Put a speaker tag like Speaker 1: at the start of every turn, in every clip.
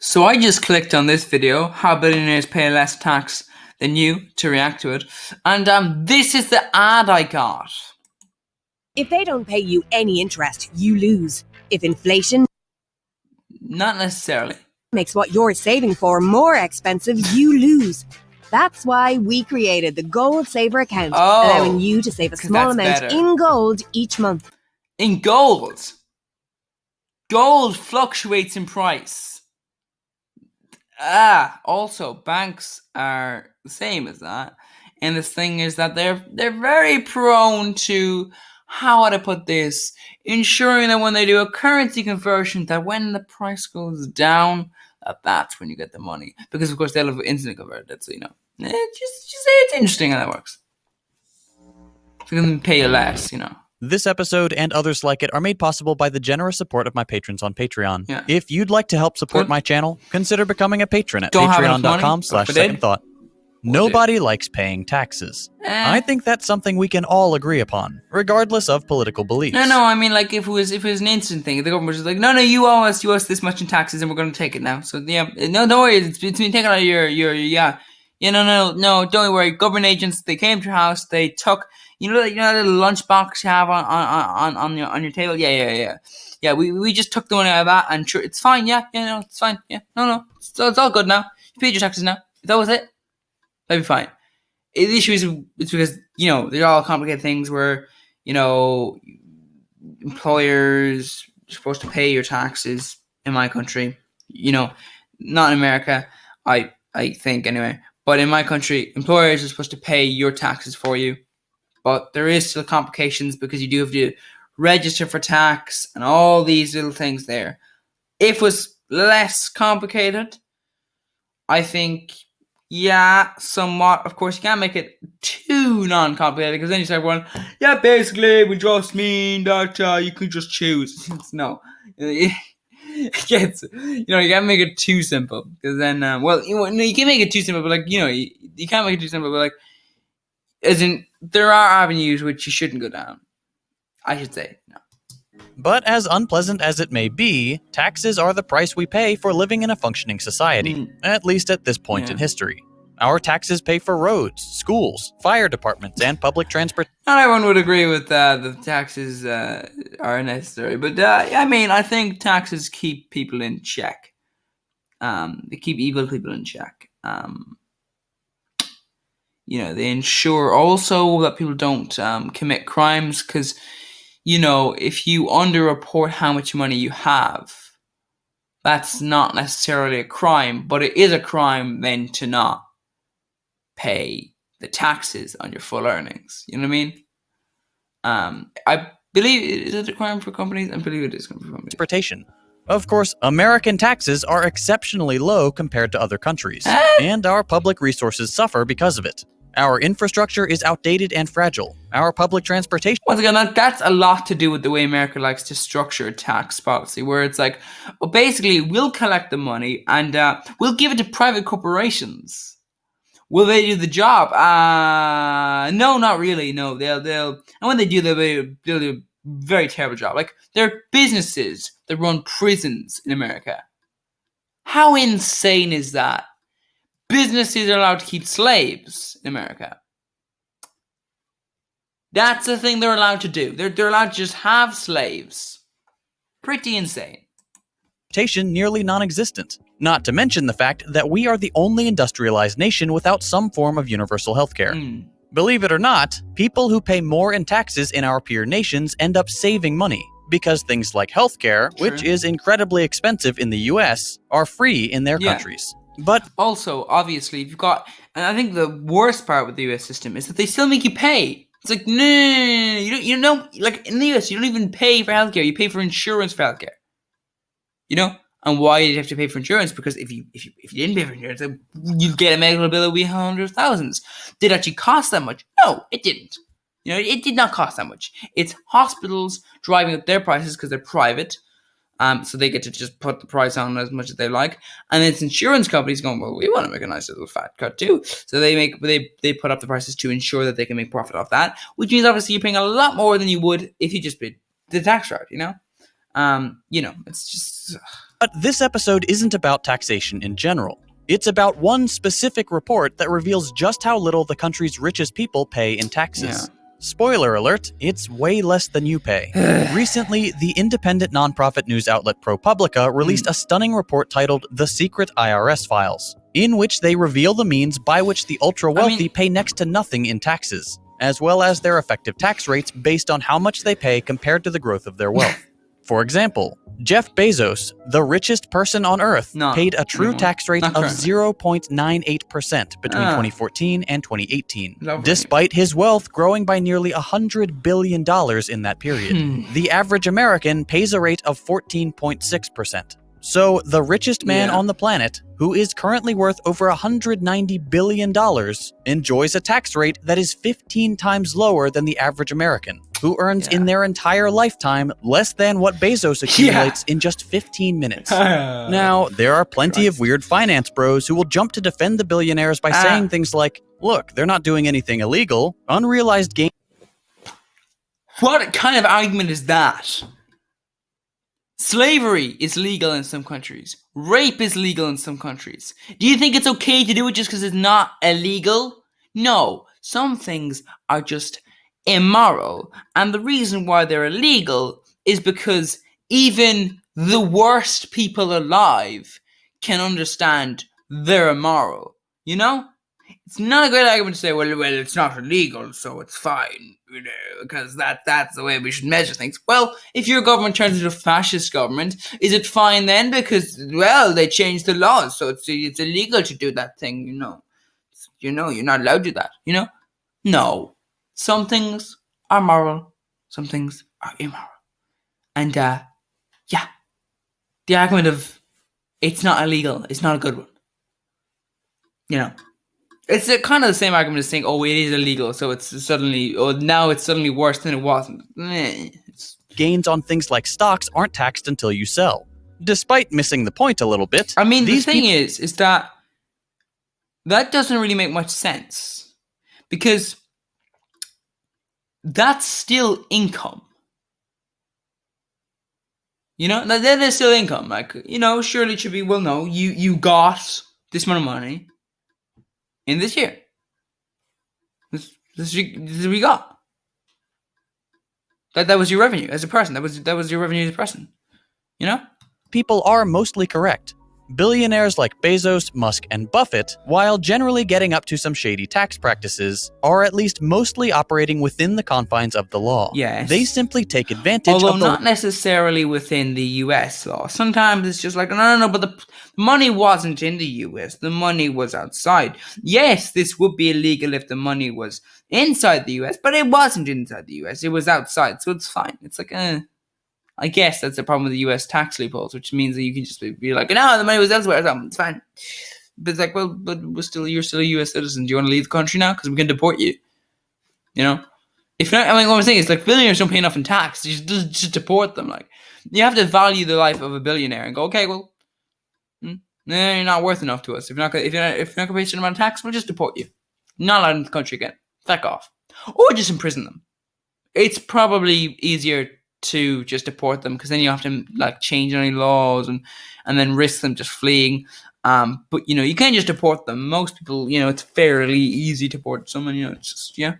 Speaker 1: So I just clicked on this video, how billionaires pay less tax than you, to react to it. And this is the ad I got.
Speaker 2: If they don't pay you any interest, you lose. If inflation
Speaker 1: Not necessarily.
Speaker 2: makes what you're saving for more expensive, you lose. That's why we created the Gold Saver account, allowing you to save a small amount in gold each month.
Speaker 1: In gold? Gold fluctuates in price. Also, banks are the same as that. And this thing is that they're very prone to, how would I put this, ensuring that when they do a currency conversion, that when the price goes down, that's when you get the money. Because, of course, they'll have instantly converted it, so, it's interesting how that works. So they can pay you less,
Speaker 3: This episode and others like it are made possible by the generous support of my patrons on Patreon.
Speaker 1: Yeah.
Speaker 3: If you'd like to help support my channel, consider becoming a patron at patreon.com/secondthought. Nobody likes paying taxes. I think that's something we can all agree upon, regardless of political beliefs.
Speaker 1: No, I mean, like, if it was an instant thing, the government was just like, no, you owe us this much in taxes, and we're going to take it now. So, yeah, no, don't worry, it's been taken out of your no, don't worry. Government agents, they came to your house, they took, that little lunchbox you have on your table? Yeah. Yeah, we just took the money out of that, and sure, it's fine, it's fine, no, it's all good now. You paid your taxes now. If that was it, that'd be fine. The issue is, it's because, they're all complicated things where, employers are supposed to pay your taxes in my country, not in America, I think anyway. But in my country, employers are supposed to pay your taxes for you. But there is still complications because you do have to register for tax and all these little things there. If it was less complicated, I think, somewhat. Of course, you can't make it too non-complicated because then you start going, basically, we just mean that you can just choose. No. You can't make it too simple because then, you can make it too simple, but you can't make it too simple, but as in, there are avenues which you shouldn't go down. I should say, no.
Speaker 3: But as unpleasant as it may be, taxes are the price we pay for living in a functioning society, at least at this point in history. Our taxes pay for roads, schools, fire departments, and public transport.
Speaker 1: Not everyone would agree with the taxes are necessary, but I think taxes keep people in check. They keep evil people in check. They ensure also that people don't commit crimes because, if you underreport how much money you have, that's not necessarily a crime, but it is a crime then to not pay the taxes on your full earnings. You know what I mean? I believe, is it a crime for companies? I believe it is a crime for companies.
Speaker 3: Transportation. Of course, American taxes are exceptionally low compared to other countries, and our public resources suffer because of it. Our infrastructure is outdated and fragile. Our public transportation...
Speaker 1: Once again, that's a lot to do with the way America likes to structure tax policy, where it's like, basically, we'll collect the money and we'll give it to private corporations. Will they do the job? No, not really. No, they'll, and when they do, they'll do a very terrible job. Like, there are businesses that run prisons in America. How insane is that? Businesses are allowed to keep slaves in America. That's the thing they're allowed to do. They're allowed to just have slaves. Pretty insane.
Speaker 3: Nearly non-existent. Not to mention the fact that we are the only industrialized nation without some form of universal healthcare. Believe it or not, people who pay more in taxes in our peer nations end up saving money because things like healthcare, which is incredibly expensive in the US, are free in their countries. But
Speaker 1: also, obviously, if you've got, and I think the worst part with the US system is that they still make you pay. It's like, no, you don't, like in the US, you don't even pay for healthcare. You pay for insurance for healthcare. And why did you have to pay for insurance? Because if you didn't pay for insurance, you'd get a medical bill that would be hundreds of thousands. Did it actually cost that much? No, it didn't. It did not cost that much. It's hospitals driving up their prices because they're private. So they get to just put the price on as much as they like, and it's insurance companies going, well, we want to make a nice little fat cut too. So they put up the prices to ensure that they can make profit off that, which means obviously you're paying a lot more than you would if you just paid the tax route. It's just
Speaker 3: But this episode isn't about taxation in general. It's about one specific report that reveals just how little the country's richest people pay in taxes.
Speaker 1: Yeah.
Speaker 3: Spoiler alert, it's way less than you pay. Recently, the independent nonprofit news outlet ProPublica released a stunning report titled The Secret IRS Files, in which they reveal the means by which the ultra-wealthy pay next to nothing in taxes, as well as their effective tax rates based on how much they pay compared to the growth of their wealth. For example, Jeff Bezos, the richest person on Earth, paid a true tax rate of 0.98% between 2014 and 2018, despite his wealth growing by nearly $100 billion in that period. The average American pays a rate of 14.6%. So the richest man on the planet, who is currently worth over $190 billion, enjoys a tax rate that is 15 times lower than the average American, who earns in their entire lifetime less than what Bezos accumulates in just 15 minutes. Now, there are plenty of weird finance bros who will jump to defend the billionaires by saying things like, look, they're not doing anything illegal. Unrealized gain.
Speaker 1: What kind of argument is that? Slavery is legal in some countries. Rape is legal in some countries. Do you think it's okay to do it just because it's not illegal? No. Some things are just immoral. And the reason why they're illegal is because even the worst people alive can understand they're immoral. You know? It's not a great argument to say, well, it's not illegal, so it's fine, you know, because that's the way we should measure things. Well, if your government turns into a fascist government, is it fine then? Because, well, they changed the laws, so it's illegal to do that thing, you know. You know, you're not allowed to do that, you know? No. Some things are moral, some things are immoral. And, the argument of it's not illegal is not a good one. You know? It's kind of the same argument as saying, oh, it is illegal, so now it's suddenly worse than it wasn't.
Speaker 3: Gains on things like stocks aren't taxed until you sell, despite missing the point a little bit.
Speaker 1: I mean, the thing is that doesn't really make much sense, because that's still income. You know, that is still income. Like, you know, surely it should be, well, no, you got this amount of money in this year. This is what we got. That was your revenue as a person. That was your revenue as a person. You know?
Speaker 3: People are mostly correct. Billionaires like Bezos, Musk, and Buffett, while generally getting up to some shady tax practices, are at least mostly operating within the confines of the law.
Speaker 1: Yes.
Speaker 3: They simply take advantage
Speaker 1: Although
Speaker 3: of the...
Speaker 1: not necessarily within the US law. Sometimes it's just like, no, but the money wasn't in the US. The money was outside. Yes, this would be illegal if the money was inside the US, but it wasn't inside the US. It was outside, so it's fine. It's like, I guess that's the problem with the US tax loopholes, which means that you can just be like, no, the money was elsewhere, so it's fine. But it's like, well, but you're still a US citizen. Do you want to leave the country now? Because we can deport you. You know? If not, I mean, what I'm saying is, like, billionaires don't pay enough in tax. You just deport them. Like, you have to value the life of a billionaire and go, okay, well, you're not worth enough to us. If you're not going to pay a certain amount of tax, we'll just deport you. Not allowed in the country again. Fuck off. Or just imprison them. It's probably easier to just deport them, because then you have to like change any laws and then risk them just fleeing. But you know, you can't just deport them. Most people, you know, it's fairly easy to deport someone. You know, it's just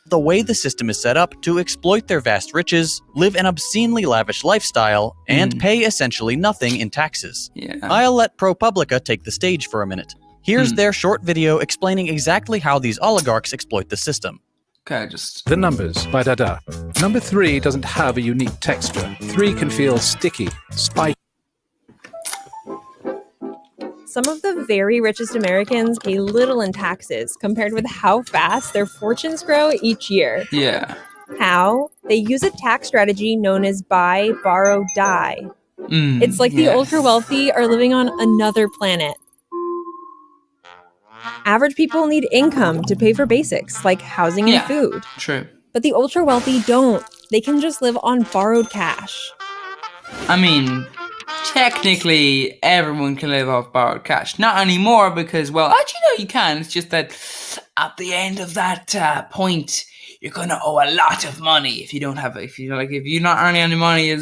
Speaker 3: the way the system is set up to exploit their vast riches, live an obscenely lavish lifestyle, and pay essentially nothing in taxes.
Speaker 1: Yeah.
Speaker 3: I'll let ProPublica take the stage for a minute. Here's their short video explaining exactly how these oligarchs exploit the system.
Speaker 4: The numbers by Dada. Number 3 doesn't have a unique texture. 3 can feel sticky, spiky.
Speaker 5: Some of the very richest Americans pay little in taxes compared with how fast their fortunes grow each year.
Speaker 1: Yeah.
Speaker 5: How? They use a tax strategy known as buy, borrow, die. It's like the ultra-wealthy are living on another planet. Average people need income to pay for basics like housing and food.
Speaker 1: True.
Speaker 5: But the ultra-wealthy don't. They can just live on borrowed cash.
Speaker 1: I mean, technically, everyone can live off borrowed cash. Not anymore because, well, actually, no, you can. It's just that at the end of that point, you're gonna owe a lot of money if you're not earning any money.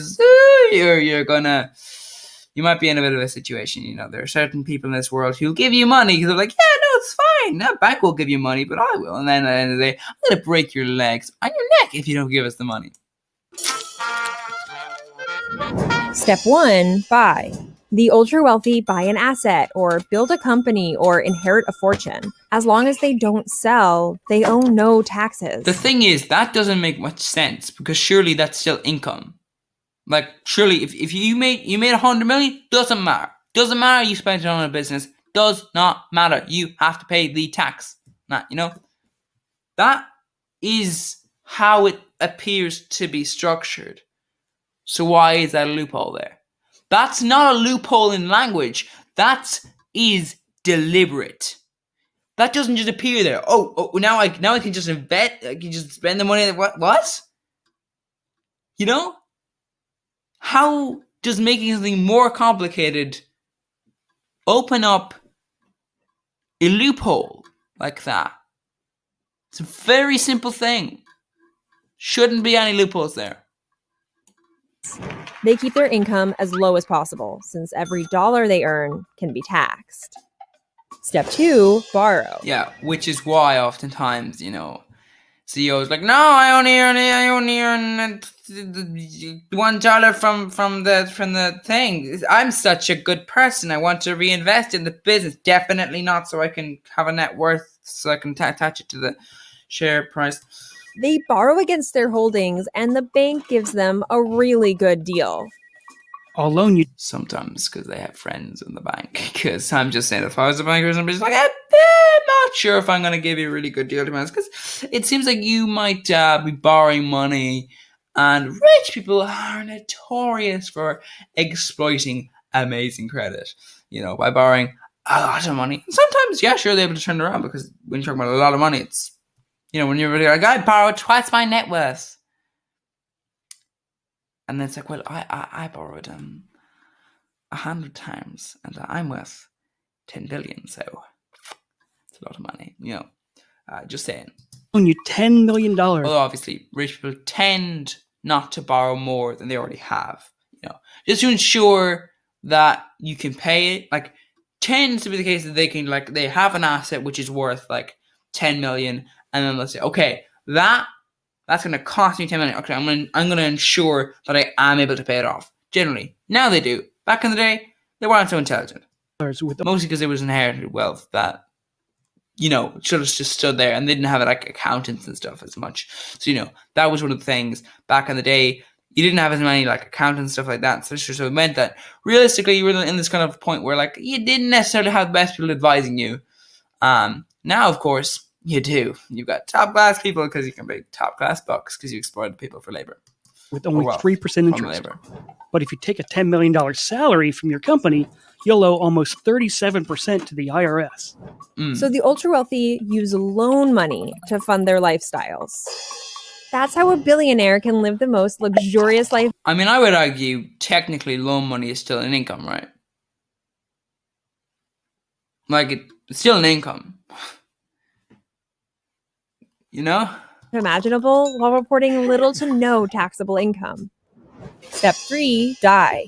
Speaker 1: You're gonna you might be in a bit of a situation. You know, there are certain people in this world who'll give you money because they're like, yeah, no, it's fine. No bank will give you money, but I will. And then at the end of the day, I'm going to break your legs on your neck if you don't give us the money.
Speaker 5: Step 1, buy. The ultra-wealthy buy an asset or build a company or inherit a fortune. As long as they don't sell, they owe no taxes.
Speaker 1: The thing is, that doesn't make much sense because surely that's still income. Like, surely if you made $100 million, doesn't matter. Doesn't matter you spent it on a business. Does not matter. You have to pay the tax. That is how it appears to be structured. So why is that a loophole there? That's not a loophole in language. That is deliberate. That doesn't just appear there. Oh, now I can just invest. I can just spend the money. What? You know? How does making something more complicated open up a loophole like that? It's a very simple thing. Shouldn't be any loopholes there.
Speaker 5: They keep their income as low as possible, since every dollar they earn can be taxed. Step 2, borrow.
Speaker 1: Yeah, which is why oftentimes, CEOs like, no, I only earn $1 from the thing. I'm such a good person. I want to reinvest in the business. Definitely not so I can have a net worth, so I can attach it to the share price.
Speaker 5: They borrow against their holdings, and the bank gives them a really good deal.
Speaker 6: I'll loan you.
Speaker 1: Sometimes because they have friends in the bank. Because I'm just saying, if I was a banker, somebody's like, I'm not sure if I'm going to give you a really good deal, to be honest. Because it seems like you might be borrowing money, and rich people are notorious for exploiting amazing credit. By borrowing a lot of money. Sometimes, yeah, sure, they're able to turn it around because when you're talking about a lot of money, it's when you're really like, I borrowed twice my net worth. And then it's like, well, I borrowed 100 times and I'm worth 10 billion. So it's a lot of money, just saying.
Speaker 6: Loan you $10 million.
Speaker 1: Although obviously rich people tend not to borrow more than they already have, just to ensure that you can pay it. Like, tends to be the case that they can, like, they have an asset which is worth like 10 million. And then let's say, okay, that's going to cost me 10 million. Okay, I'm going to ensure that I am able to pay it off. Generally, now they do. Back in the day, they weren't so intelligent. Mostly because it was inherited wealth that, should have just stood there, and they didn't have like accountants and stuff as much. So, that was one of the things back in the day. You didn't have as many like accountants and stuff like that. So it meant that realistically, you were in this kind of point where like you didn't necessarily have the best people advising you. Now, of course, you do. You've got top class people because you can make top class bucks because you exploited people for labor.
Speaker 6: With only 3% interest. But if you take a $10 million salary from your company, you'll owe almost 37% to the IRS.
Speaker 5: So the ultra wealthy use loan money to fund their lifestyles. That's how a billionaire can live the most luxurious life.
Speaker 1: I mean, I would argue technically loan money is still an income, right? Like, it's still an income.
Speaker 5: Imaginable while reporting little to no taxable income. Step 3, die.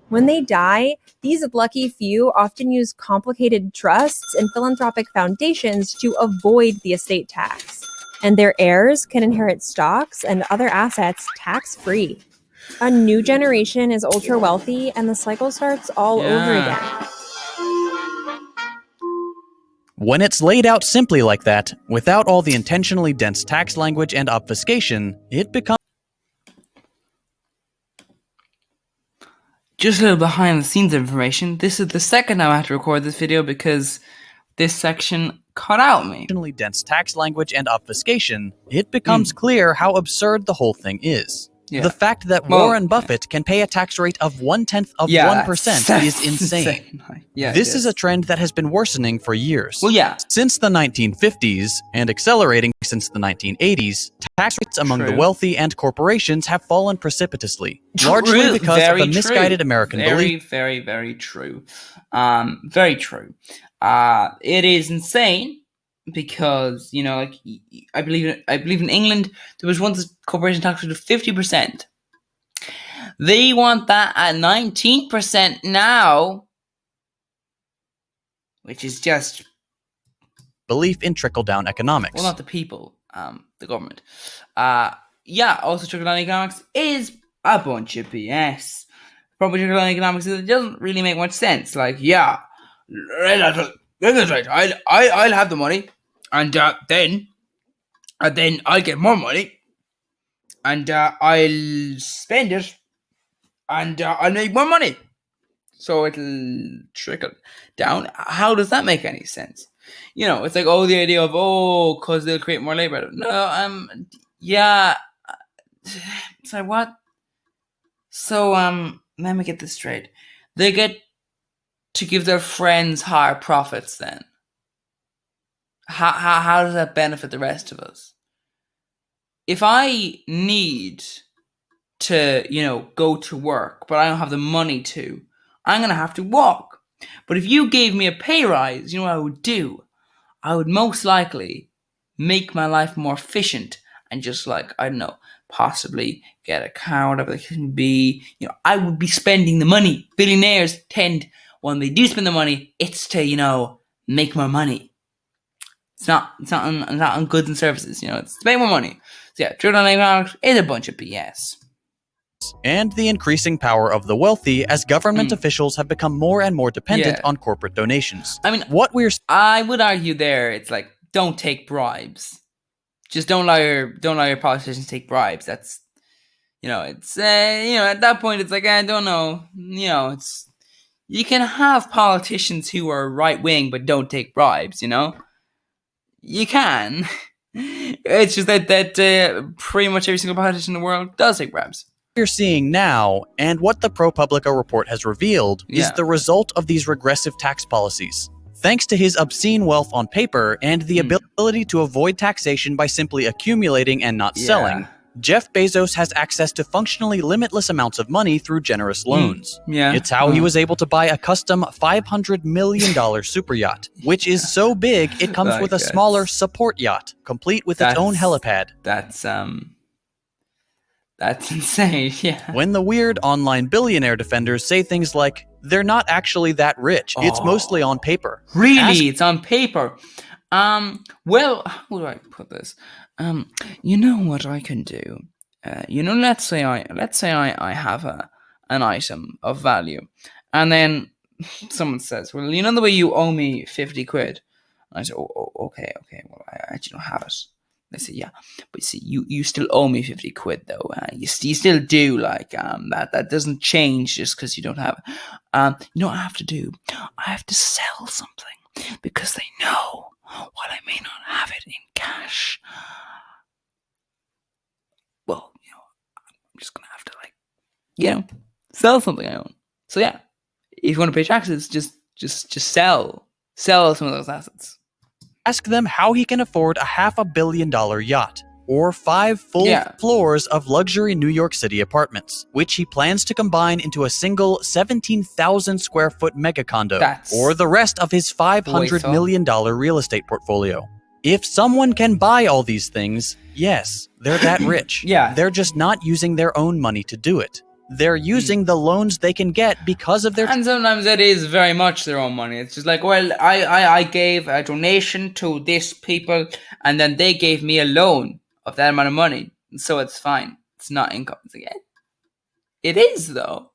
Speaker 5: When they die, these lucky few often use complicated trusts and philanthropic foundations to avoid the estate tax. And their heirs can inherit stocks and other assets tax-free. A new generation is ultra wealthy, and the cycle starts all over again.
Speaker 3: When it's laid out simply like that, without all the intentionally dense tax language and obfuscation, it becomes...
Speaker 1: Just a little behind the scenes information. This is the second time I have to record this video because this section cut out me.
Speaker 3: Intentionally dense tax language and obfuscation, it becomes clear how absurd the whole thing is. Yeah. The fact that Warren Buffett can pay a tax rate of 0.1% is insane. This is a trend that has been worsening for years. Since the 1950s, and accelerating since the 1980s, tax rates among the wealthy and corporations have fallen precipitously, largely because of a misguided American belief.
Speaker 1: Very, very true. Very true. It is insane. Because I believe in England there was once a corporation tax rate of 50%. They want that at 19% now, which is just
Speaker 3: belief in trickle-down economics.
Speaker 1: Well, not the people, the government. Also trickle-down economics is a bunch of BS. The problem with trickle-down economics is it doesn't really make much sense. Like, that's right. I'll have the money, and then I'll get more money, and I'll spend it, and I'll make more money. So it'll trickle down. How does that make any sense? It's like, the idea of, because they'll create more labor. No, so what? So, let me get this straight. They get to give their friends higher profits then. How does that benefit the rest of us? If I need to, go to work, but I don't have the money to, I'm going to have to walk. But if you gave me a pay rise, you know what I would do? I would most likely make my life more efficient and just possibly get a car, whatever it can be. I would be spending the money. Billionaires tend, when they do spend the money, it's to, make more money. It's not on goods and services, it's to make more money. So yeah, trickle-down economics is a bunch of BS.
Speaker 3: And the increasing power of the wealthy as government officials have become more and more dependent on corporate donations.
Speaker 1: I mean, I would argue there, it's like, don't take bribes. Just don't allow your politicians take bribes. That's, it's, at that point, it's like, I don't know, it's, you can have politicians who are right-wing but don't take bribes, You can. It's just that pretty much every single politician in the world does take bribes.
Speaker 3: What you're seeing now, and what the ProPublica report has revealed, is the result of these regressive tax policies. Thanks to his obscene wealth on paper and the ability to avoid taxation by simply accumulating and not selling, Jeff Bezos has access to functionally limitless amounts of money through generous loans. It's how he was able to buy a custom $500 million super yacht, which is so big it comes with a smaller support yacht, complete with its own helipad.
Speaker 1: That's insane, yeah.
Speaker 3: When the weird online billionaire defenders say things like, they're not actually that rich, it's mostly on paper.
Speaker 1: Really? It's on paper? Well, how do I put this? You know what I can do? Let's say I have an item of value, and then someone says, well, the way you owe me 50 quid. And I say, okay, well, I actually don't have it. They say, yeah, but see, you still owe me 50 quid though. You still do, that doesn't change just because you don't have it. You know what I have to do? I have to sell something because they know while I may not have it in cash. Well, I'm just gonna have to sell something I own. So yeah, if you want to pay taxes, just sell some of those assets.
Speaker 3: Ask them how he can afford a $500 million yacht, or 5 full floors of luxury New York City apartments, which he plans to combine into a single 17,000 square foot mega condo, or the rest of his $500 million real estate portfolio. If someone can buy all these things, yes, they're that rich. They're just not using their own money to do it. They're using the loans they can get because of their...
Speaker 1: And sometimes it is very much their own money. It's just like, well, I gave a donation to this people, and then they gave me a loan of that amount of money. So it's fine. It's not income. It's like, it is, though.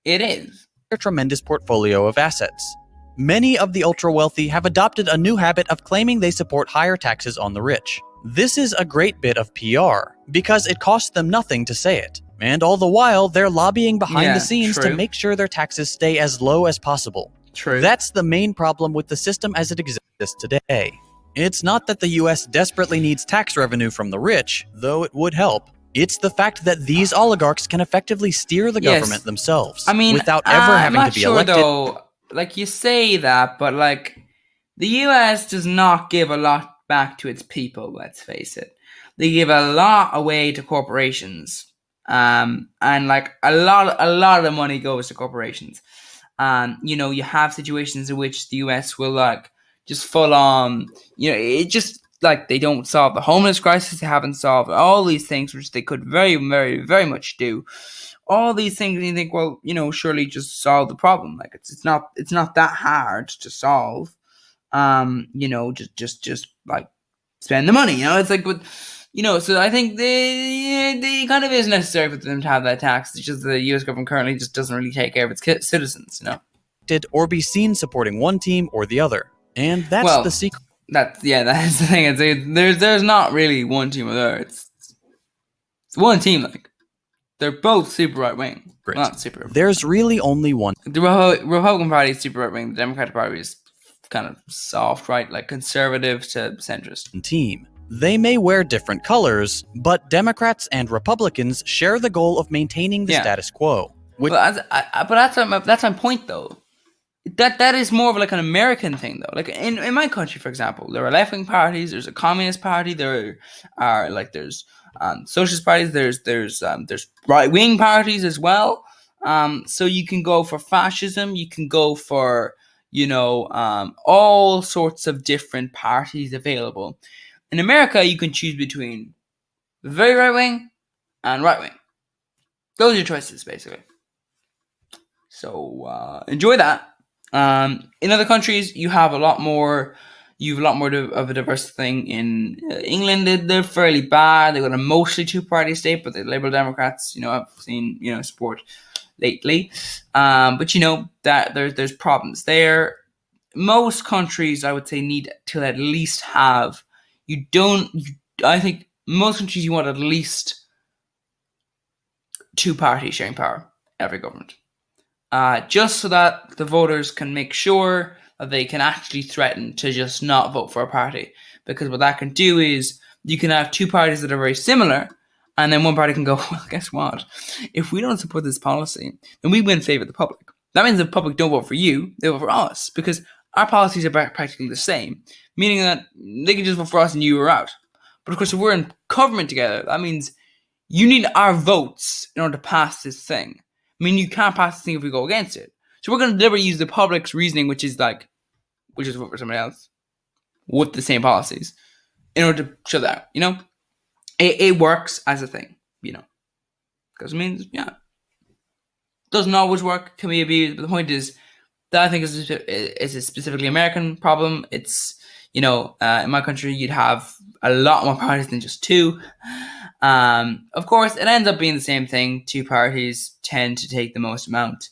Speaker 1: It is.
Speaker 3: Their tremendous portfolio of assets. Many of the ultra-wealthy have adopted a new habit of claiming they support higher taxes on the rich. This is a great bit of PR, because it costs them nothing to say it. And all the while, they're lobbying behind the scenes to make sure their taxes stay as low as possible. That's the main problem with the system as it exists today. It's not that the US desperately needs tax revenue from the rich, though it would help. It's the fact that these oligarchs can effectively steer the government themselves, without ever having to be elected.
Speaker 1: Though, you say that, but the US does not give a lot back to its people, let's face it. They give a lot away to corporations. And a lot of the money goes to corporations. You have situations in which the US will just full on, it just like they don't solve the homeless crisis. They haven't solved all these things, which they could very, very, very much do. All these things, and you think, well, surely just solve the problem. Like it's not that hard to solve. Just like spend the money. It's like, but so I think the kind of is necessary for them to have that tax. It's just the U.S. government currently just doesn't really take care of its citizens.
Speaker 3: Or be seen supporting one team or the other, and that's the secret.
Speaker 1: That's the thing. There's not really one team or the other. It's one team. Like they're both super right wing. Not super.
Speaker 3: There's really only one.
Speaker 1: The Republican Party is super right wing. The Democratic Party is kind of soft right, like conservative to centrist.
Speaker 3: Team. They may wear different colors, but Democrats and Republicans share the goal of maintaining the status quo.
Speaker 1: But that's my point, though. That is more of like an American thing, though. Like in my country, for example, there are left-wing parties. There's a communist party. There's socialist parties. There's right-wing parties as well. So you can go for fascism. You can go for all sorts of different parties available. In America, you can choose between very right-wing and right-wing. Those are your choices, basically. So enjoy that. In other countries, you have a lot more of a diverse thing. In England, they're fairly bad. They've got a mostly two-party state, but the Liberal Democrats, I've seen, support lately. But that there's problems there. Most countries, I would say, need to at least have. I think most countries you want at least two parties sharing power. Every government. Just so that the voters can make sure that they can actually threaten to just not vote for a party. Because what that can do is you can have two parties that are very similar, and then one party can go, well, guess what? If we don't support this policy, then we win in favor of the public. That means the public don't vote for you, they vote for us, because our policies are practically the same, meaning that they can just vote for us and you are out. But of course, if we're in government together, that means you need our votes in order to pass this thing. I mean, you can't pass this thing if we go against it. So we're going to deliberately use the public's reasoning, which is vote for somebody else with the same policies in order to show that, it works as a thing, because it means, doesn't always work, can be abused, but the point is that I think is a specifically American problem. It's, in my country, you'd have a lot more parties than just two. Of course, it ends up being the same thing. Two parties tend to take the most amount.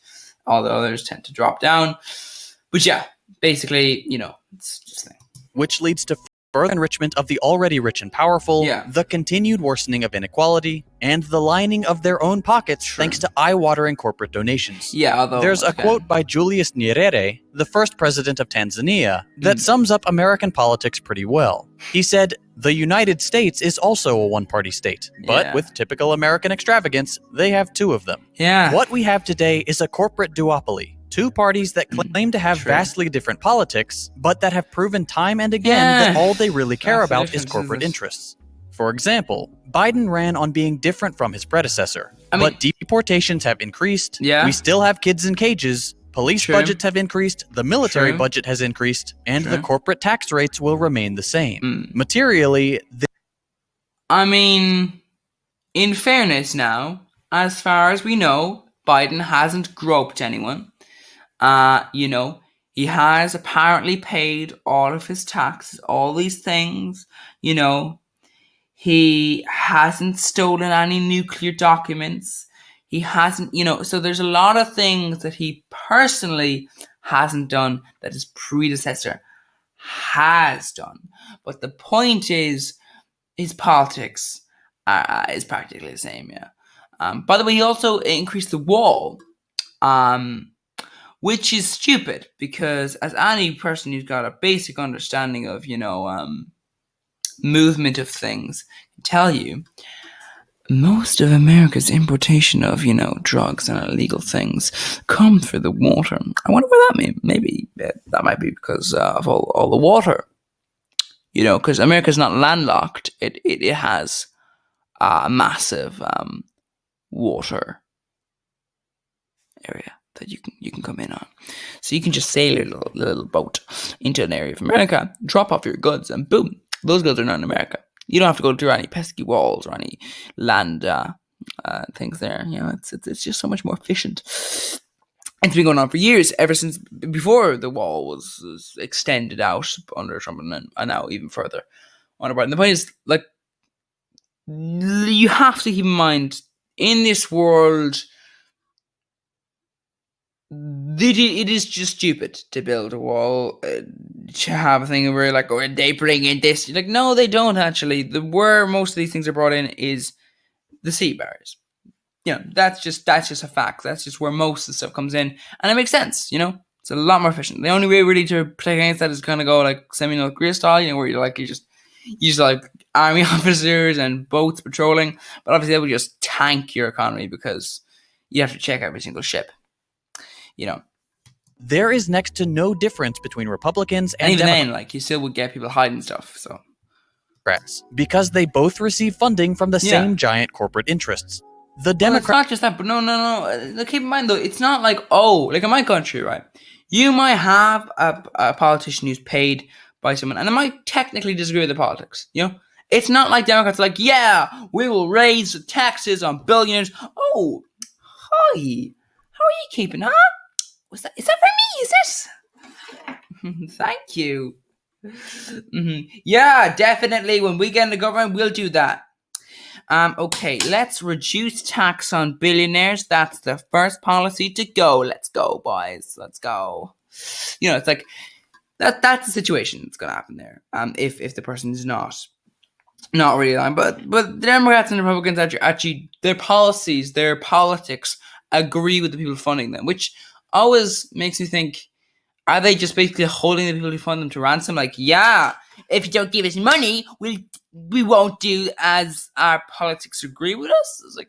Speaker 1: All the others tend to drop down. But basically, it's just a thing.
Speaker 3: Which leads to further enrichment of the already rich and powerful, the continued worsening of inequality, and the lining of their own pockets thanks to eye-watering corporate donations.
Speaker 1: Although
Speaker 3: there's a quote by Julius Nyerere, the first president of Tanzania, that sums up American politics pretty well. He said, "The United States is also a one-party state, but with typical American extravagance, they have two of them. What we have today is a corporate duopoly. Two parties that claim to have vastly different politics, but that have proven time and again that all they really care about is corporate interests. For example, Biden ran on being different from his predecessor, but deportations have increased, we still have kids in cages, police budgets have increased, the military budget has increased, and the corporate tax rates will remain the same. Materially,
Speaker 1: in fairness now, as far as we know, Biden hasn't groped anyone. He has apparently paid all of his taxes, all these things, he hasn't stolen any nuclear documents. He hasn't, so there's a lot of things that he personally hasn't done that his predecessor has done. But the point is, his politics is practically the same, by the way, he also increased the wall, which is stupid, because as any person who's got a basic understanding of, movement of things can tell you, most of America's importation of, drugs and illegal things come through the water. I wonder where that means. Maybe that might be because of all the water. Because America's not landlocked. It has a massive water area that you can come in on. So you can just sail your little boat into an area of America, drop off your goods, and boom, Those girls are not in America. You don't have to go through any pesky walls or any land things there. It's just so much more efficient. It's been going on for years, ever since before the wall was extended out under Trump, and now even further on Biden. The point is, like, you have to keep in mind, in this world, it is just stupid to build a wall, to have a thing where, like, oh, they bring in this. Like, no, they don't actually. Where most of these things are brought in is the sea barriers. That's just a fact. That's just where most of the stuff comes in, and it makes sense. It's a lot more efficient. The only way really to protect against that is kind of go like semi-North Korea style, where you just like army officers and boats patrolling. But obviously, that would just tank your economy because you have to check every single ship.
Speaker 3: There is next to no difference between Republicans and
Speaker 1: even
Speaker 3: Democrats.
Speaker 1: then, like, you still would get people hiding stuff. So,
Speaker 3: because they both receive funding from the same giant corporate interests. The Democrats.
Speaker 1: It's not just that, but no. Keep in mind though, it's not like, like in my country, right? You might have a politician who's paid by someone, and they might technically disagree with the politics. It's not like Democrats are like, yeah, we will raise the taxes on billionaires. Oh, hi, how are you keeping? Huh? Is that for me? Is this? Thank you. Yeah, definitely. When we get in the government, we'll do that. Okay, let's reduce tax on billionaires. That's the first policy to go. Let's go, boys. Let's go. It's like that's the situation that's gonna happen there. If the person is not really aligned, but the Democrats and the Republicans actually their policies, their politics agree with the people funding them, which always makes me think: are they just basically holding the people who fund them to ransom? Like, yeah, if you don't give us money, we won't do as our politics agree with us. It's like,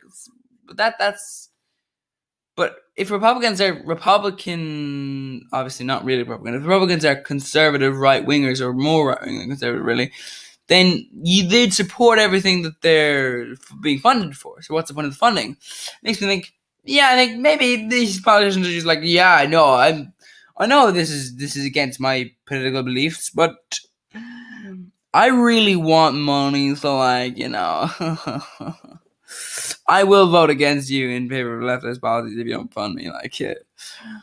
Speaker 1: but if Republicans are Republican, obviously not really Republican. If Republicans are conservative right wingers or more right wing than conservative, really, then they'd support everything that they're being funded for. So what's the point of the funding? Makes me think. Yeah, I think maybe these politicians are just like, yeah, I know this is against my political beliefs, but I really want money, so I will vote against you in favor of leftist policies if you don't fund me.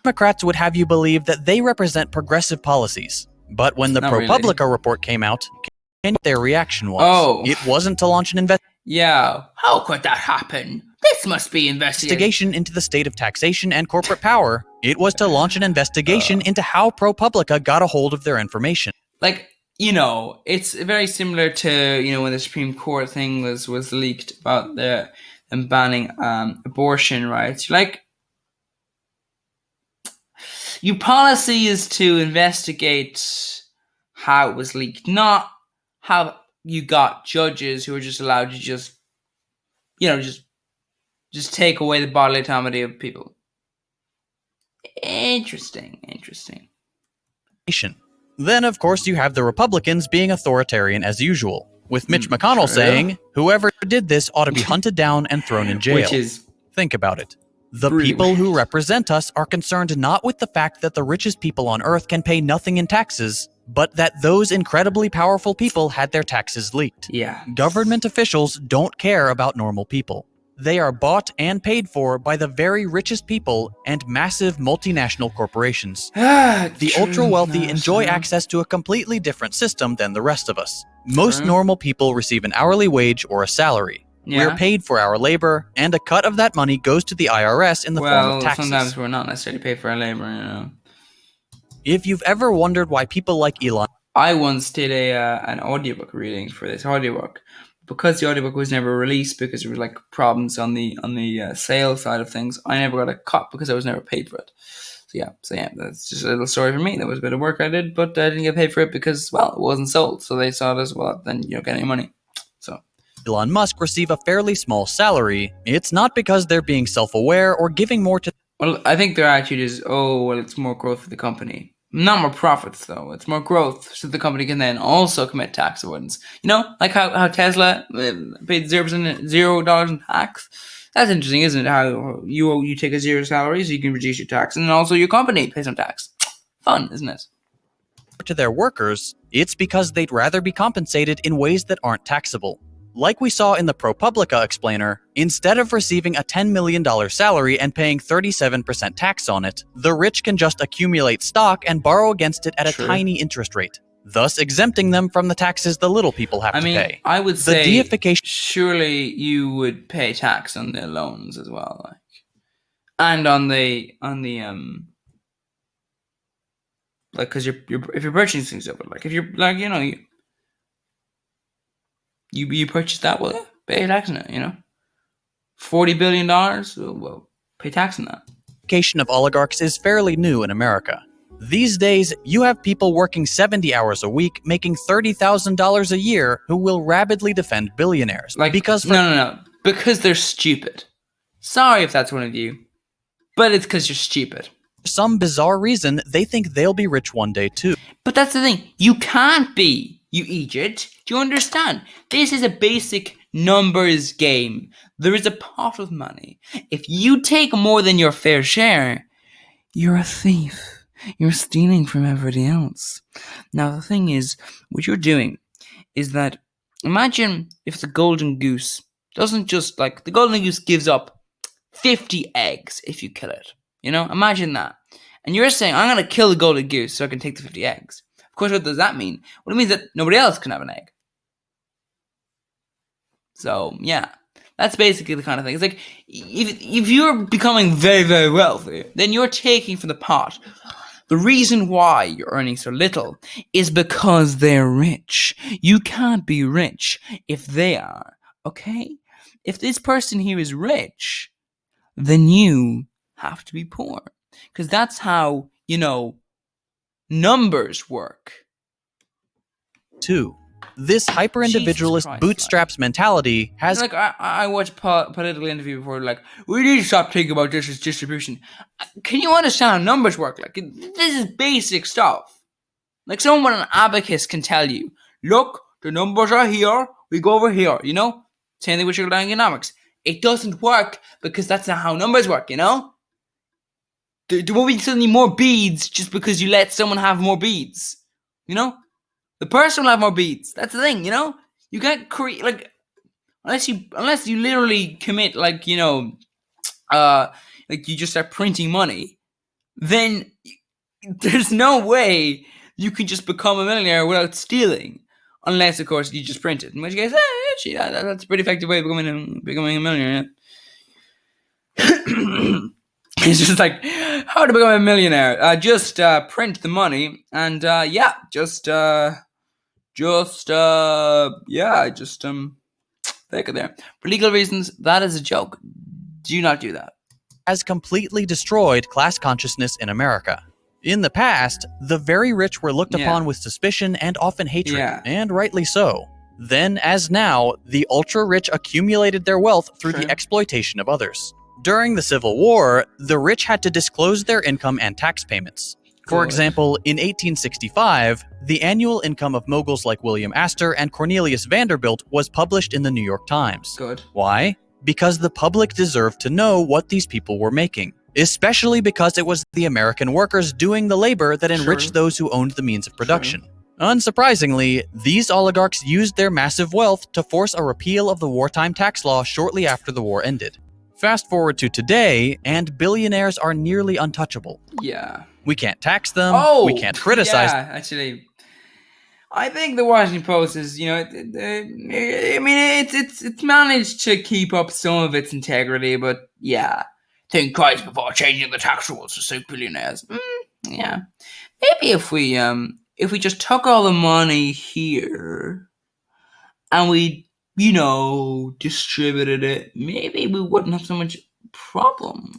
Speaker 3: Democrats would have you believe that they represent progressive policies, but when the ProPublica report came out, their reaction was, it wasn't to launch an investigation.
Speaker 1: Yeah, how could that happen? This must be
Speaker 3: investigation into the state of taxation and corporate power. It was to launch an investigation into how ProPublica got a hold of their information.
Speaker 1: It's very similar to, when the Supreme Court thing was leaked about them banning abortion rights. Your policy is to investigate how it was leaked, not how you got judges who are just allowed to just take away the bodily autonomy of people. Interesting.
Speaker 3: Then, of course, you have the Republicans being authoritarian as usual, with Mitch McConnell saying, whoever did this ought to be hunted down and thrown in jail. Think about it. The people who represent us are concerned not with the fact that the richest people on earth can pay nothing in taxes, but that those incredibly powerful people had their taxes leaked.
Speaker 1: Yeah.
Speaker 3: Government officials don't care about normal people. They are bought and paid for by the very richest people and massive multinational corporations. The ultra-wealthy enjoy access to a completely different system than the rest of us. Most normal people receive an hourly wage or a salary. Yeah. We're paid for our labor, and a cut of that money goes to the IRS in the form of taxes.
Speaker 1: Sometimes we're not necessarily paid for our labor,
Speaker 3: If you've ever wondered why people like Elon...
Speaker 1: I once did an audiobook reading for this audiobook. Because the audiobook was never released because there were problems on the sales side of things, I never got a cut because I was never paid for it. So yeah, that's just a little story for me. That was a bit of work I did, but I didn't get paid for it because, it wasn't sold. So they saw it as, then you don't get any money. So
Speaker 3: Elon Musk receive a fairly small salary. It's not because they're being self-aware or giving more to...
Speaker 1: Well, I think their attitude is, it's more growth for the company. Not more profits, though. It's more growth, so the company can then also commit tax avoidance. Like how Tesla paid $0 in tax. That's interesting, isn't it? How you take a zero salary, so you can reduce your tax, and then also your company pays some tax. Fun, isn't it?
Speaker 3: to their workers, it's because they'd rather be compensated in ways that aren't taxable. Like we saw in the ProPublica explainer, instead of receiving a $10 million salary and paying 37% tax on it, the rich can just accumulate stock and borrow against it at a tiny interest rate, thus exempting them from the taxes the little people have to pay.
Speaker 1: I would
Speaker 3: The
Speaker 1: say
Speaker 3: deification.
Speaker 1: surely you would pay tax on the loans as well, like, and on the like, because you're if you're purchasing things over, like if you're like you purchase that, well, pay tax on it. $40 billion, well, pay tax on that.
Speaker 3: Of oligarchs is fairly new in America. These days, you have people working 70 hours a week, making $30,000 a year, who will rabidly defend billionaires. Because
Speaker 1: no, because they're stupid. Sorry if that's one of you, but it's because you're stupid.
Speaker 3: For some bizarre reason, they think they'll be rich one day too.
Speaker 1: But that's the thing. You can't be, you idiot. Do you understand? This is a basic numbers game. There is a pot of money. If you take more than your fair share, you're a thief. You're stealing from everybody else. Now, the thing is, what you're doing is that, imagine if the golden goose doesn't just, like, the golden goose gives up 50 eggs if you kill it. Imagine that. And you're saying, I'm going to kill the golden goose so I can take the 50 eggs. Of course, what does that mean? Well, it means that nobody else can have an egg. So, yeah. That's basically the kind of thing. It's like, if you're becoming very, very wealthy, then you're taking from the pot. The reason why you're earning so little is because they're rich. You can't be rich if they are, okay? If this person here is rich, then you have to be poor. Because that's how, numbers work.
Speaker 3: 2. This hyper-individualist bootstraps mentality has...
Speaker 1: Like, I watched a political interview before, like, we need to stop thinking about this as distribution. Can you understand how numbers work? Like, this is basic stuff. Like, someone with an abacus can tell you, look, the numbers are here, we go over here, Same thing with your economics. It doesn't work because that's not how numbers work, There won't be suddenly more beads just because you let someone have more beads, The person will have more beads. That's the thing, You can't create, like, unless you literally commit, like, like you just start printing money, then there's no way you can just become a millionaire without stealing. Unless, of course, you just print it. In which case, actually, that's a pretty effective way of becoming a millionaire. It's just like, how to become a millionaire? Just print the money and take it there. For legal reasons, that is a joke. Do not do that.
Speaker 3: Has completely destroyed class consciousness in America. In the past, the very rich were looked upon with suspicion and often hatred, and rightly so. Then, as now, the ultra-rich accumulated their wealth through the exploitation of others. During the Civil War, the rich had to disclose their income and tax payments. For example, in 1865, the annual income of moguls like William Astor and Cornelius Vanderbilt was published in the New York Times.
Speaker 1: Good.
Speaker 3: Why? Because the public deserved to know what these people were making, especially because it was the American workers doing the labor that enriched those who owned the means of production. Unsurprisingly, these oligarchs used their massive wealth to force a repeal of the wartime tax law shortly after the war ended. Fast forward to today, and billionaires are nearly untouchable.
Speaker 1: Yeah.
Speaker 3: We can't tax them, we can't criticize them.
Speaker 1: Yeah, actually, I think the Washington Post is, it's managed to keep up some of its integrity, but yeah, think twice before changing the tax rules to suit billionaires. Yeah. Maybe if we just took all the money here and we, distributed it, maybe we wouldn't have so much problems,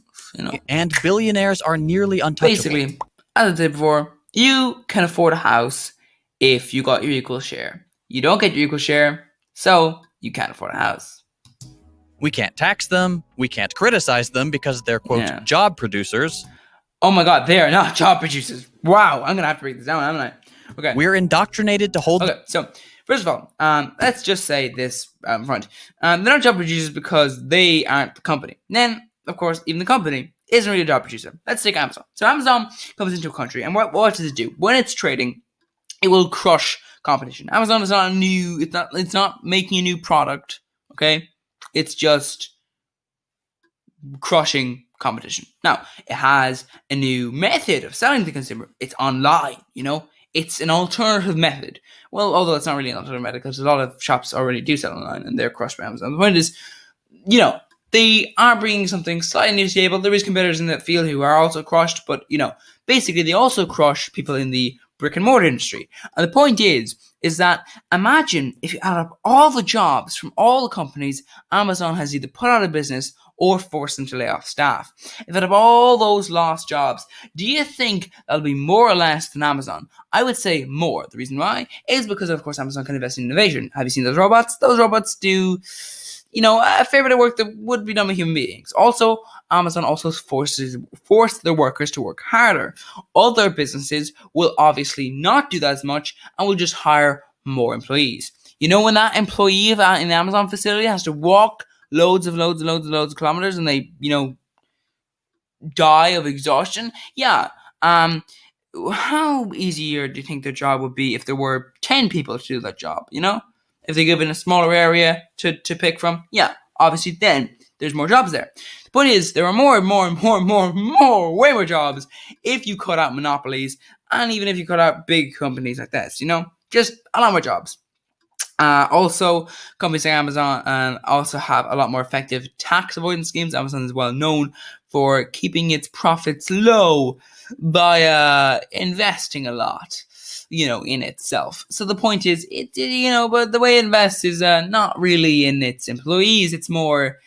Speaker 3: And billionaires are nearly untouchable.
Speaker 1: Basically, as I said before, you can afford a house if you got your equal share. You don't get your equal share, so you can't afford a house.
Speaker 3: We can't tax them, we can't criticize them because they're, quote, job producers.
Speaker 1: Oh my god, they are not job producers. Wow, I'm gonna have to break this down, haven't I? Okay.
Speaker 3: We're indoctrinated to hold...
Speaker 1: Okay, so, first of all, let's just say this front. They're not job producers because they aren't the company. Then, of course, even the company isn't really a job producer. Let's take Amazon. So Amazon comes into a country, and what does it do? When it's trading, it will crush competition. Amazon is not it's not making a new product, okay? It's just crushing competition. Now, it has a new method of selling to the consumer. It's online, It's an alternative method. Well, although it's not really an alternative method because a lot of shops already do sell online and they're crushed by Amazon. The point is, they are bringing something slightly new to the table. There is competitors in that field who are also crushed, but, basically they also crush people in the brick and mortar industry. And the point is that imagine if you add up all the jobs from all the companies Amazon has either put out of business or forced them to lay off staff. If out of all those lost jobs, do you think that'll be more or less than Amazon? I would say more. The reason why is because, of course, Amazon can invest in innovation. Have you seen those robots? Those robots do, a fair bit of work that would be done by human beings. Also, Amazon also force their workers to work harder. Other businesses will obviously not do that as much and will just hire more employees. When that employee in the Amazon facility has to walk loads of kilometers and they, die of exhaustion. Yeah. How easier do you think their job would be if there were 10 people to do that job, If they give in a smaller area to pick from? Yeah, obviously then there's more jobs there. The point is there are way more jobs if you cut out monopolies and even if you cut out big companies like this, just a lot more jobs. Also, companies like Amazon also have a lot more effective tax avoidance schemes. Amazon is well known for keeping its profits low by investing a lot, in itself. So the point is, but the way it invests is not really in its employees. It's more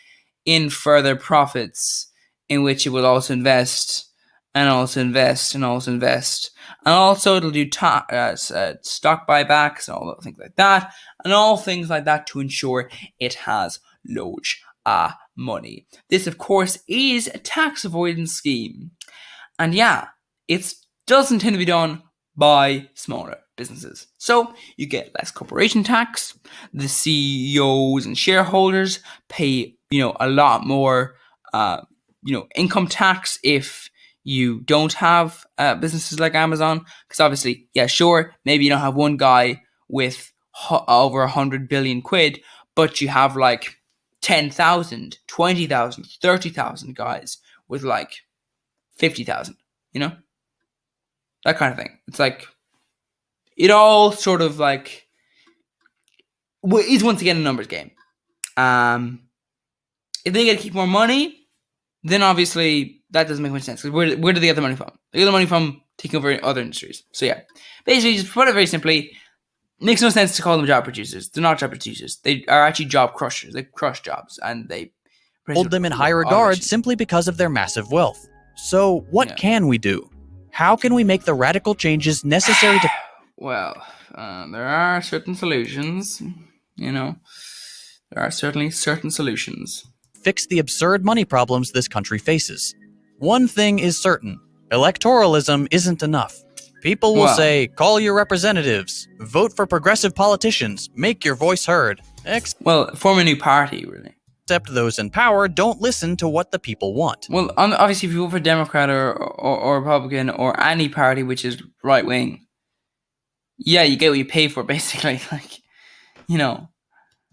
Speaker 1: in further profits, in which it will also invest and also invest and also invest. And also it'll do stock buybacks and all things like that. And all things like that to ensure it has loads of money. This, of course, is a tax avoidance scheme. And yeah, it doesn't tend to be done by smaller businesses. So you get less corporation tax. The CEOs and shareholders pay, a lot more, income tax if you don't have businesses like Amazon. Because obviously, yeah, sure, maybe you don't have one guy with over 100 billion quid, but you have like 10,000, 20,000, 30,000 guys with like 50,000, that kind of thing. It's like, it all sort of like is once again a numbers game. If they get to keep more money, then obviously that doesn't make much sense. Because where do they get the money from? They get the money from taking over other industries. So yeah, basically, just put it very simply, makes no sense to call them job producers. They're not job producers. They are actually job crushers. They crush jobs and they
Speaker 3: hold them in high regard simply because of their massive wealth. So what can we do? How can we make the radical changes necessary to...
Speaker 1: Well, there are certain solutions, There are certainly certain solutions.
Speaker 3: Fix the absurd money problems this country faces. One thing is certain. Electoralism isn't enough. People will say, call your representatives, vote for progressive politicians, make your voice heard.
Speaker 1: Form a new party, really.
Speaker 3: Except those in power don't listen to what the people want.
Speaker 1: Well, obviously, if you vote for Democrat or Republican or any party which is right-wing, yeah, you get what you pay for, basically.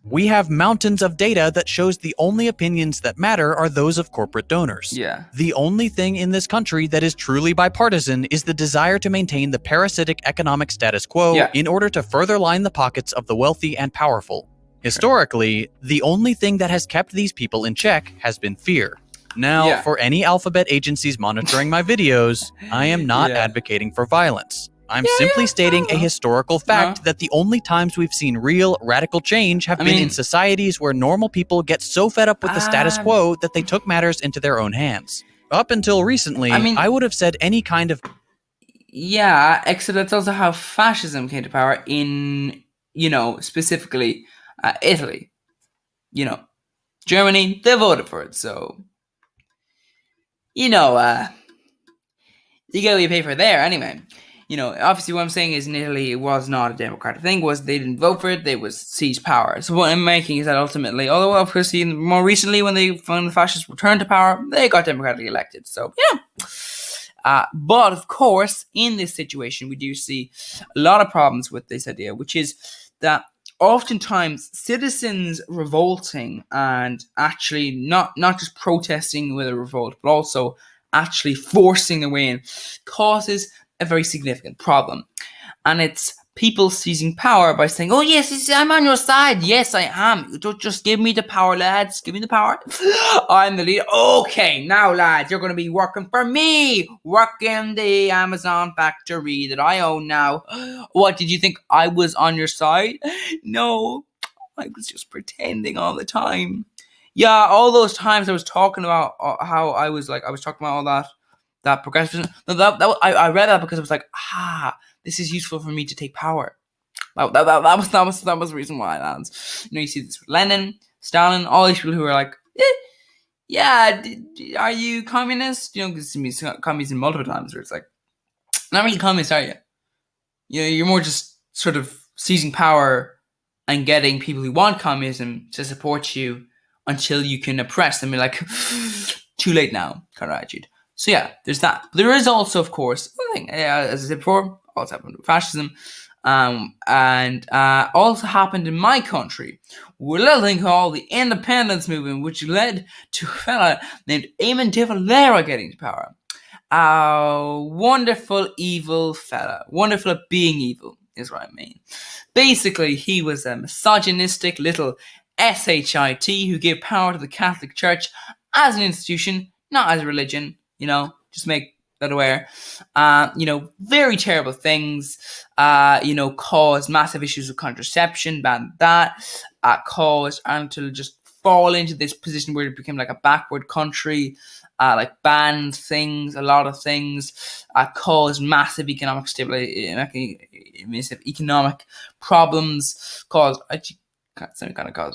Speaker 3: We have mountains of data that shows the only opinions that matter are those of corporate donors.
Speaker 1: Yeah.
Speaker 3: The only thing in this country that is truly bipartisan is the desire to maintain the parasitic economic status quo in order to further line the pockets of the wealthy and powerful. Historically, the only thing that has kept these people in check has been fear. Now, for any alphabet agencies monitoring my videos, I am not advocating for violence. I'm simply stating a historical fact that the only times we've seen real radical change have been in societies where normal people get so fed up with the status quo that they took matters into their own hands. Up until recently, I would have said any kind of...
Speaker 1: Yeah, except that's also how fascism came to power in, specifically Italy. Germany, they voted for it, so... you get what you pay for there anyway. Obviously what I'm saying is in Italy it was not a democratic thing, they didn't vote for it, they was seized power. So what I'm making is that ultimately, although of course more recently when the fascists returned to power, they got democratically elected. So But of course, in this situation, we do see a lot of problems with this idea, which is that oftentimes citizens revolting and actually not just protesting with a revolt, but also actually forcing their way in causes a very significant problem. And it's people seizing power by saying, oh yes, I'm on your side. Yes, I am. Just give me the power, lads. Give me the power. I'm the leader. Okay, now lads, you're going to be working for me. Working the Amazon factory that I own now. What, did you think I was on your side? No, I was just pretending all the time. Yeah, all those times I was talking about how I was talking about all that progressivism. No, I read that because I was like, this is useful for me to take power. That was the reason why, lads. You see this with Lenin, Stalin, all these people who are like, yeah, are you communist? Because it means communism multiple times, where it's like, not really communist, are you? You're more just sort of seizing power and getting people who want communism to support you until you can oppress them. You're like, too late now, kind of attitude. So yeah, there's that. But there is also, of course, as I said before, also happened with fascism, and also happened in my country, with a little thing called the independence movement, which led to a fella named Eamon de Valera getting to power. A wonderful, evil fella. Wonderful at being evil, is what I mean. Basically, he was a misogynistic little shit who gave power to the Catholic Church as an institution, not as a religion. Just make that aware. Very terrible things. Caused massive issues with contraception, banned that. Caused Ireland to just fall into this position where it became like a backward country. Banned things, a lot of things. Caused massive economic economic problems. Caused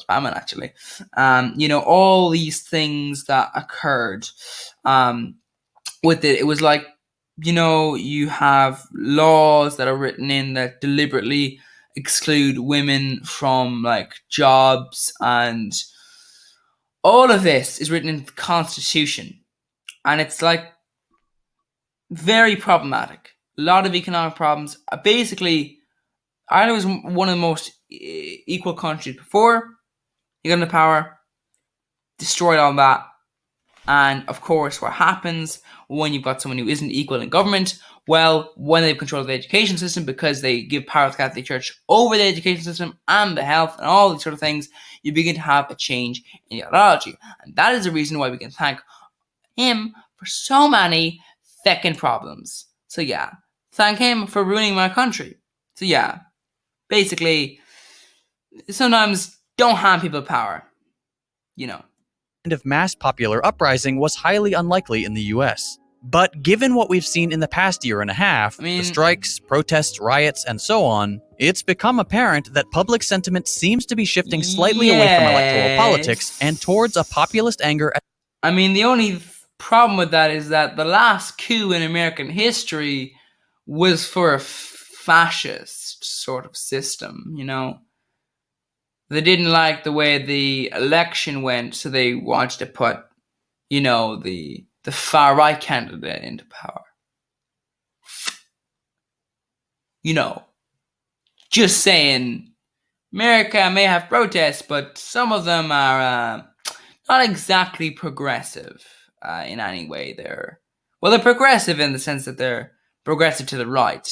Speaker 1: famine, actually. All these things that occurred. With it was like, you have laws that are written in that deliberately exclude women from jobs, and all of this is written in the Constitution, and it's very problematic. A lot of economic problems. Basically, Ireland was one of the most equal countries before he got into power, destroyed all that. And of course, what happens when you've got someone who isn't equal in government? Well, when they have control of the education system, because they give power to the Catholic Church over the education system and the health and all these sort of things, you begin to have a change in ideology. And that is the reason why we can thank him for so many feckin' problems. So yeah, thank him for ruining my country. So yeah, basically, sometimes don't hand people power,
Speaker 3: Of mass popular uprising was highly unlikely in the US. But given what we've seen in the past year and a half, the strikes, protests, riots, and so on, it's become apparent that public sentiment seems to be shifting slightly away from electoral politics and towards a populist anger.
Speaker 1: The only problem with that is that the last coup in American history was for a fascist sort of system, They didn't like the way the election went, so they wanted to put, the far-right candidate into power. Just saying, America may have protests, but some of them are not exactly progressive in any way. They're progressive in the sense that they're progressive to the right.